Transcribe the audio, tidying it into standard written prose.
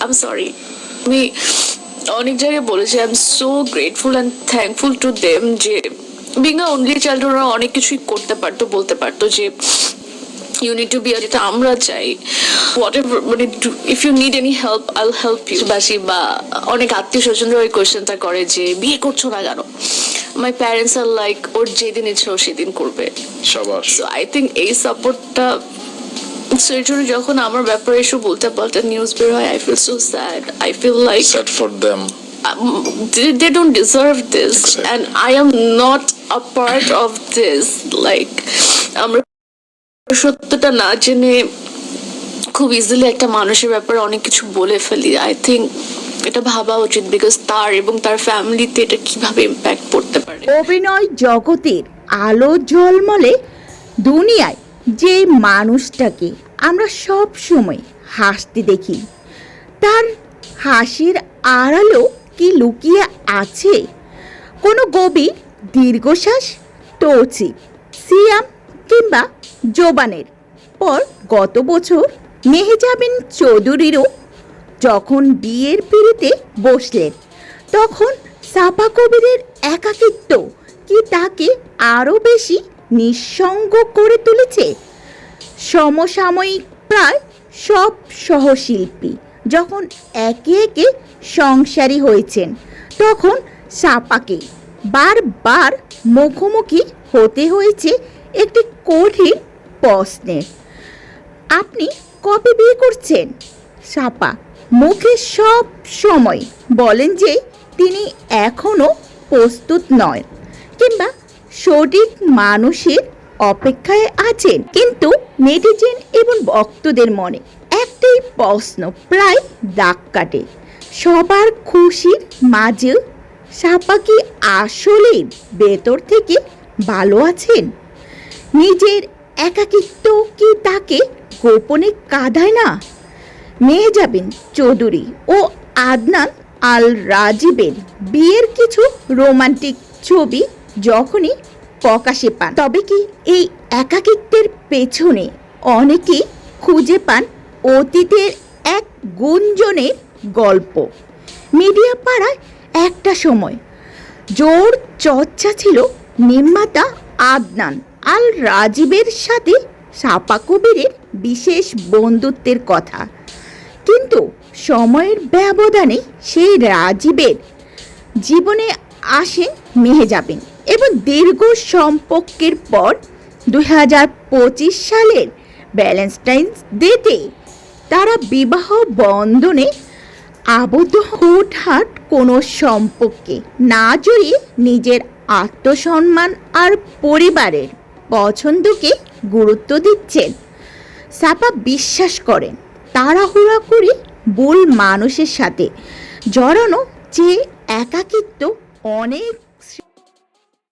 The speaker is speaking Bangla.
I'm sorry. আমি অনেক জায়গায় বলেছি I am so grateful and thankful to them যে বিং আ অনলি চাইল্ড ওরা অনেক কিছুই করতে পারতো, বলতে পারতো যে ইউ নিড টু বি, যেটা আমরা চাই হোয়াট এভার, মানে if you need any help I will help you. বাসি বা অনেক আত্মীয় স্বজনরা ওই কোয়েশ্চেনটা করে যে বিয়ে করছো না কেন। মাই প্যারেন্টস আর লাইক ওর যেদিন ইচ্ছে ও সেদিন করবে। সো আই থিঙ্ক এই সাপোর্টটা সেই জন্য যখন আমার ব্যাপারে এসে বলতে পাল্টা নিউজ বের হয়, I feel so sad. I feel like sad for them. They don't deserve this. Exactly. And I am not a part of this. Like আমরা সত্যটা না জেনে খুব ইজিলি একটা মানুষের ব্যাপারে অনেক কিছু বলে ফেলি। আই থিঙ্ক এটা ভাবা উচিত, বিকজ তার এবং তার ফ্যামিলিতে এটা কিভাবে ইম্প্যাক্ট পড়তে পারে। অভিনয় জগতের আলো ঝলমলে দুনিয়ায় যে মানুষটাকে আমরা সব সময় হাসতে দেখি, তার হাসির আড়ালেও কি লুকিয়ে আছে কোনো গভীর দীর্ঘশ্বাস? তৌসিফ, সিয়াম কিংবা জোবানের পর গত বছর মেহজাবিন চৌধুরীরও যখন বিয়ের পিঁড়িতে বসলেন, তখন সাপা কবিরের একাকিত্ব কি তাকে আরও বেশি নিঃসঙ্গ করে তুলেছে? সমসাময়িক প্রায় সব সহশিল্পী যখন একে একে সংসারী হয়েছেন, তখন সাপাকে বারবার মুখোমুখি হতে হয়েছে একটি কঠিন প্রশ্নের। আপনি কবে বিয়ে করছেন? সাপা মুখে সব সময় বলেন যে তিনি এখনও প্রস্তুত নয় কিংবা সঠিক মানুষের অপেক্ষায় আছেন। কিন্তু নেটিজেন এবং ভক্তদের মনে একটাই প্রশ্ন প্রায় দাগ কাটে, সবার খুশির মাঝে সাপা কি আসলেই ভেতর থেকে ভালো আছেন? নিজের একাকিত্ব কি তাকে গোপনে কাঁদায় না? মেহজাবিন চৌধুরী ও আদনান আল রাজীবের বিয়ের কিছু রোমান্টিক ছবি যখনই প্রকাশে পান, তবে কি এই একাকিত্বের পেছনে অনেকেই খুঁজে পান অতীতের এক গুঞ্জনের গল্প? মিডিয়া পাড়ায় একটা সময় জোর চর্চা ছিল নির্মাতা আদনান আল রাজীবের সাথে সাপা কবিরের বিশেষ বন্ধুত্বের কথা, কিন্তু সময়ের ব্যবধানে সেই রাজীবের জীবনে আসেন মেহজাবিন এবং দীর্ঘ সম্পর্কের পর 2025 সালের ভ্যালেন্টাইন্স ডেতে তারা বিবাহ বন্ধনে আবদ্ধ হুটহাট কোনো সম্পর্কে না জড়িয়ে নিজের আত্মসম্মান আর পরিবারের পছন্দকে গুরুত্ব দিচ্ছেন। সাপা বিশ্বাস করেন তাড়াহুড়া করে ভুল মানুষের সাথে জড়ানো যে একাকিত্ব অনেক